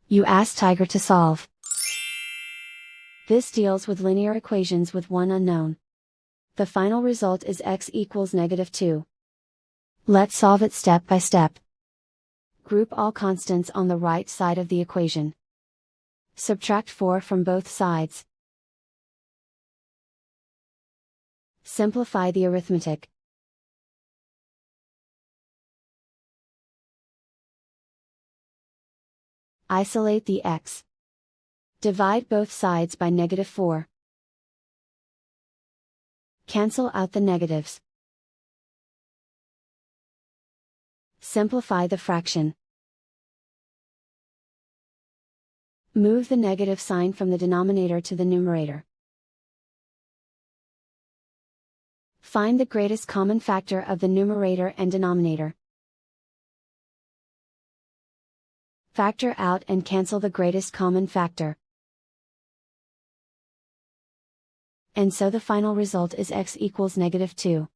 You ask Tiger to solve. This deals with linear equations with one unknown. The final result is x equals -2. Let's solve it step by step. Group all constants on the right side of the equation. Subtract 4 from both sides. Simplify the arithmetic. Isolate the x. Divide both sides by -4. Cancel out the negatives. Simplify the fraction. Move the negative sign from the denominator to the numerator. Find the greatest common factor of the numerator and denominator. Factor out and cancel the greatest common factor. And so the final result is x equals -2.